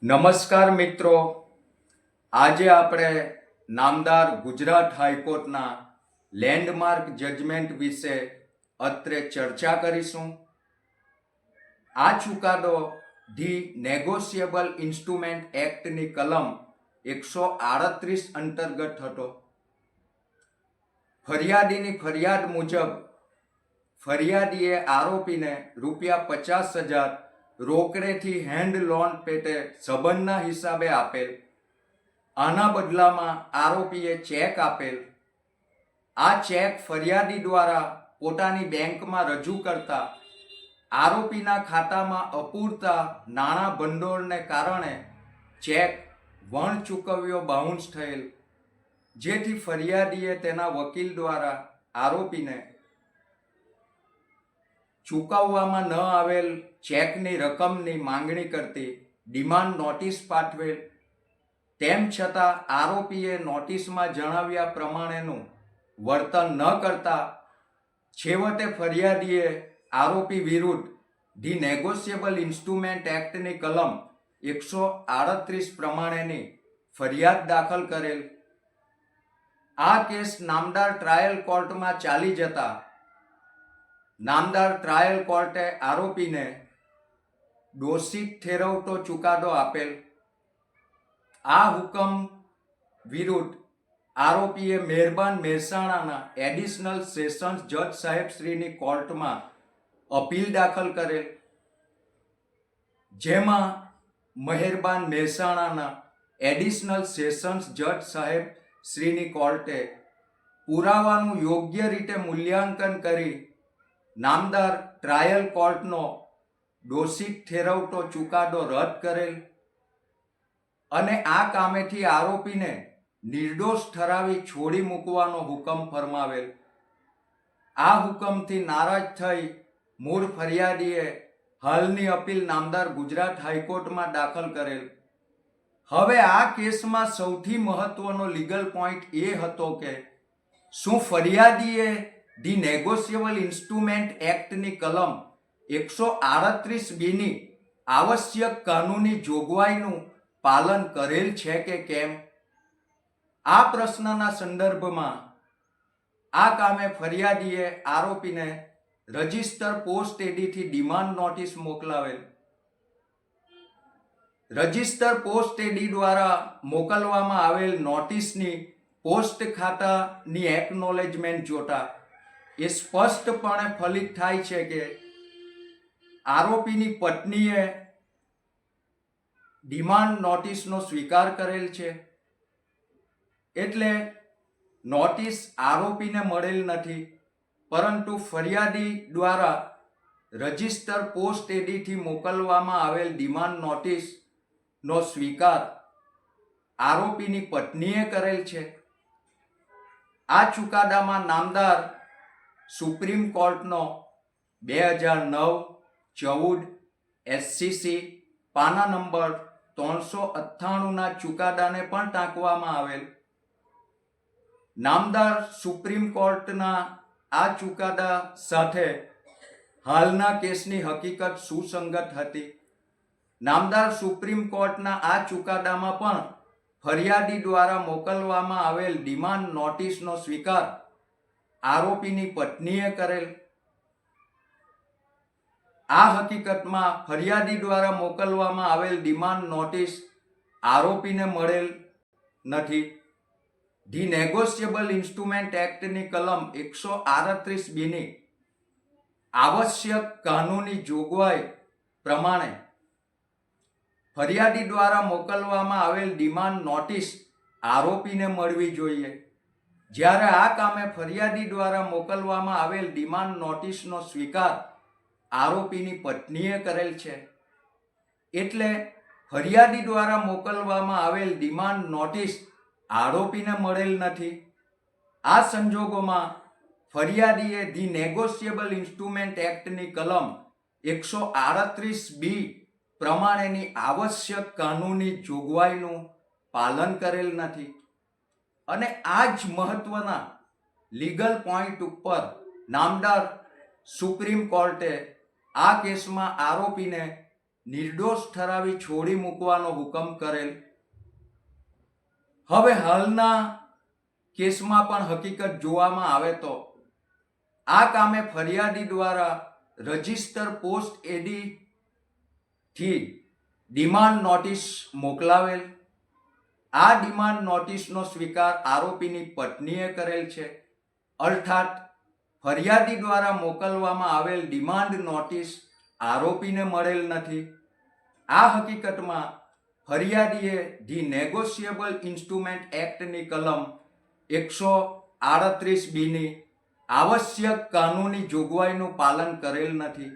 નમસ્કાર મિત્રો, આજે આપણે નામદાર ગુજરાત હાઈકોર્ટના લેન્ડમાર્ક જજમેન્ટ વિશે અત્રે ચર્ચા કરીશું. આ ચુકાદો ધી નેગોશિયેબલ ઇન્સ્ટ્રુમેન્ટ એક્ટની કલમ 138 અંતર્ગત હતો. ફરિયાદીની ફરિયાદ મુજબ ફરિયાદીએ આરોપીને ₹50,000 રોકડેથી હેન્ડ લોન પેટે સંબંધના હિસાબે આપેલ. આના બદલામાં આરોપીએ ચેક આપેલ. આ ચેક ફરિયાદી દ્વારા પોતાની બેંકમાં રજૂ કરતા આરોપીના ખાતામાં અપૂરતા નાણાં ભંડોળને કારણે ચેક વણચૂકવ્યો બાઉન્સ થયેલ, જેથી ફરિયાદીએ તેના વકીલ દ્વારા આરોપીને ચૂકવવામાં ન આવેલ ચેકની રકમની માંગણી કરતી ડિમાન્ડ નોટિસ પાઠવેલ. તેમ છતાં આરોપીએ નોટિસમાં જણાવ્યા પ્રમાણેનું વર્તન ન કરતા છેવટે ફરિયાદીએ આરોપી વિરુદ્ધ ધી નેગોશિયેબલ ઇન્સ્ટ્રુમેન્ટ એક્ટની કલમ 138 પ્રમાણેની ફરિયાદ દાખલ કરેલ. આ કેસ નામદાર ટ્રાયલ કોર્ટમાં ચાલી જતા નામદાર ટ્રાયલ કોર્ટે આરોપીને દોષિત ઠેરવતો ચુકાદો આપેલ. આ હુકમ વિરુદ્ધ આરોપીએ મહેરબાન મહેસાણાના એડિશનલ સેશન્સ જજ સાહેબશ્રીની કોર્ટમાં અપીલ દાખલ કરેલ, જેમાં મહેરબાન મહેસાણાના એડિશનલ સેશન્સ જજ સાહેબશ્રીની કોર્ટે પુરાવાનું યોગ્ય રીતે મૂલ્યાંકન કરી નામદાર ટ્રાયલ કોર્ટનો દોષિત ઠેરવતો ચુકાદો રદ કરેલ અને આ કામેથી આરોપીને નિર્દોષ ઠરાવી છોડી મૂકવાનો હુકમ ફરમાવેલ. આ હુકમથી નારાજ થઈ મૂળ ફરિયાદીએ હાલની અપીલ નામદાર ગુજરાત હાઈકોર્ટમાં દાખલ કરેલ. હવે આ કેસમાં સૌથી મહત્વનો લીગલ પોઈન્ટ એ હતો કે શું ફરિયાદીએ ધી નેગોશિયેબલ ઇન્સ્ટ્રુમેન્ટ એક્ટની કલમ 138 ની આવશ્યક કાનૂની જોગવાઈનું પાલન કરેલ છે કે કેમ? આ પ્રશ્નના સંદર્ભમાં આ કામે ફરિયાદીએ આરોપીને રજિસ્ટર પોસ્ટ એડીથી ડિમાન્ડ નોટિસ મોકલાવેલ. રજિસ્ટર પોસ્ટ એડી દ્વારા મોકલવામાં આવેલ નોટિસની પોસ્ટ ખાતાની એકનોલેજમેન્ટ જોતા એ સ્પષ્ટપણે ફલિત થાય છે કે આરોપીની પત્નીએ ડિમાન્ડ નોટિસનો સ્વીકાર કરેલ છે. એટલે નોટિસ આરોપીને મળેલ નથી, પરંતુ ફરિયાદી દ્વારા રજિસ્ટર પોસ્ટ એડીથી મોકલવામાં આવેલ ડિમાન્ડ નોટિસનો સ્વીકાર આરોપીની પત્નીએ કરેલ છે. આ ચુકાદામાં નામદાર સુપ્રીમ કોર્ટનો 2009-14 SCC પાના નંબર 398ના ચુકાદાને પણ ટાંકવામાં આવેલ. નામદાર સુપ્રીમ કોર્ટના આ ચુકાદા સાથે હાલના કેસની હકીકત સુસંગત હતી. નામદાર સુપ્રીમ કોર્ટના આ ચુકાદામાં પણ ફરિયાદી દ્વારા મોકલવામાં આવેલ ડિમાન્ડ નોટિસનો સ્વીકાર આરોપીની પત્નીએ કરેલ. આ હકીકતમાં ફરિયાદી દ્વારા મોકલવામાં આવેલ ડિમાન્ડ નોટિસ આરોપીને મળેલ નથી. ધી નેગોશિયેબલ ઇન્સ્ટ્રુમેન્ટ એક્ટની કલમ 138 ની આવશ્યક કાનૂની જોગવાઈ પ્રમાણે ફરિયાદી દ્વારા મોકલવામાં આવેલ ડિમાન્ડ નોટિસ આરોપીને મળવી જોઈએ. જ્યારે આ કામે ફરિયાદી દ્વારા મોકલવામાં આવેલ ડિમાન્ડ નોટિસનો સ્વીકાર આરોપીની પત્નીએ કરેલ છે. એટલે ફરિયાદી દ્વારા મોકલવામાં આવેલ ડિમાન્ડ નોટિસ આરોપીને મળેલ નથી. આ સંજોગોમાં ફરિયાદીએ ધી નેગોશિયેબલ ઇન્સ્ટ્રુમેન્ટ એક્ટની કલમ 138B પ્રમાણેની આવશ્યક કાનૂની જોગવાઈનું પાલન કરેલ નથી. અને આ જ મહત્વના લીગલ પોઈન્ટ ઉપર નામદાર સુપ્રીમ કોર્ટે આ કેસમાં આરોપીને નિર્દોષ ઠરાવી છોડી મૂકવાનો હુકમ કરેલ. હવે હાલના કેસમાં પણ હકીકત જોવામાં આવે તો આ કામે ફરિયાદી દ્વારા રજિસ્ટર પોસ્ટ એડીથી ડિમાન્ડ નોટિસ મોકલાવેલ. આ ડિમાન્ડ નોટિસનો સ્વીકાર આરોપીની પત્નીએ કરેલ છે. અર્થાત ફરિયાદી દ્વારા મોકલવામાં આવેલ ડિમાન્ડ નોટિસ આરોપીને મળેલ નથી. આ હકીકતમાં ફરિયાદીએ ધી નેગોશિયેબલ ઇન્સ્ટ્રુમેન્ટ એક્ટની કલમ 138 ની આવશ્યક કાનૂની જોગવાઈનું પાલન કરેલ નથી.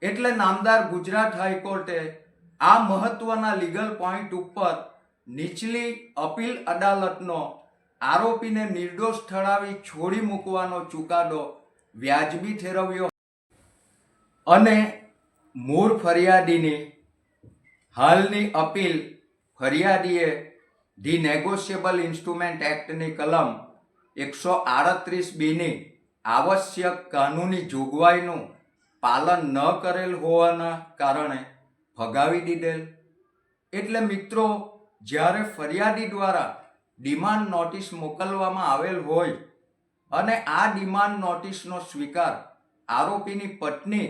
એટલે નામદાર ગુજરાત હાઈકોર્ટે આ મહત્વના લીગલ પોઈન્ટ ઉપર નીચલી અપીલ અદાલતનો આરોપીને નિર્દોષ ઠરાવી છોડી મૂકવાનો ચુકાદો વ્યાજબી ઠેરવ્યો અને મૂળ ફરિયાદીની હાલની અપીલ ફરિયાદીએ ધી નેગોશિયેબલ ઇન્સ્ટ્રુમેન્ટ એક્ટની કલમ 138 ની આવશ્યક કાનૂની જોગવાઈનું પાલન ન કરેલ હોવાના કારણે ફગાવી દીધેલ. એટલે મિત્રો, જ્યારે ફરિયાદી દ્વારા ડિમાન્ડ નોટિસ મોકલવામાં આવેલ હોય અને આ ડિમાન્ડ નોટિસનો સ્વીકાર આરોપીની પત્ની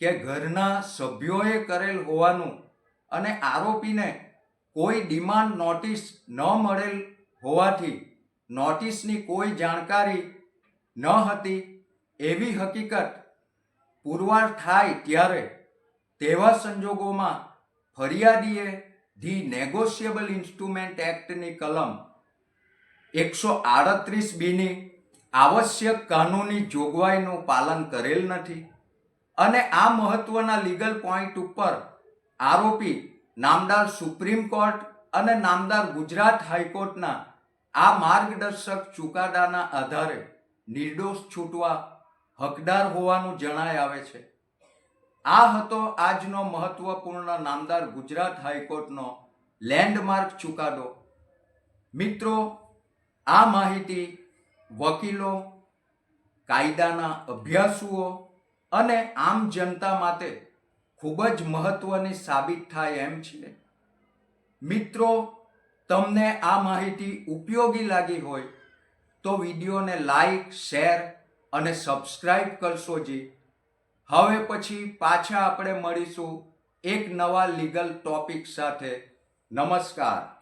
કે ઘરના સભ્યોએ કરેલ હોવાનું અને આરોપીને કોઈ ડિમાન્ડ નોટિસ ન મળેલ હોવાથી નોટિસની કોઈ જાણકારી ન હતી એવી હકીકત પુરવાર થાય ત્યારે તેવા સંજોગોમાં ફરિયાદીએ ધી નેગોશિયેબલ ઇન્સ્ટ્રુમેન્ટ એક્ટની કલમ 138 ની આવશ્યક કાનૂની જોગવાઈનું પાલન કરેલ નથી અને આ મહત્વના લીગલ પોઈન્ટ ઉપર આરોપી નામદાર સુપ્રીમ કોર્ટ અને નામદાર ગુજરાત હાઈકોર્ટના આ માર્ગદર્શક ચુકાદાના આધારે નિર્દોષ છૂટવા હકદાર હોવાનું જણાય આવે છે. આ હતો આજનો મહત્વપૂર્ણ નામદાર ગુજરાત હાઈકોર્ટનો લેન્ડમાર્ક ચુકાદો. મિત્રો, આ માહિતી વકીલો, કાયદાના અભ્યાસુઓ અને આમ જનતા માટે ખૂબ જ મહત્વની સાબિત થાય એમ છે. મિત્રો, તમને આ માહિતી ઉપયોગી લાગી હોય તો વિડીયોને લાઈક, શેર અને સબસ્ક્રાઇબ કરશો જી. હવે પછી પાછા આપણે મળીશું એક નવા લીગલ ટોપિક સાથે. નમસ્કાર.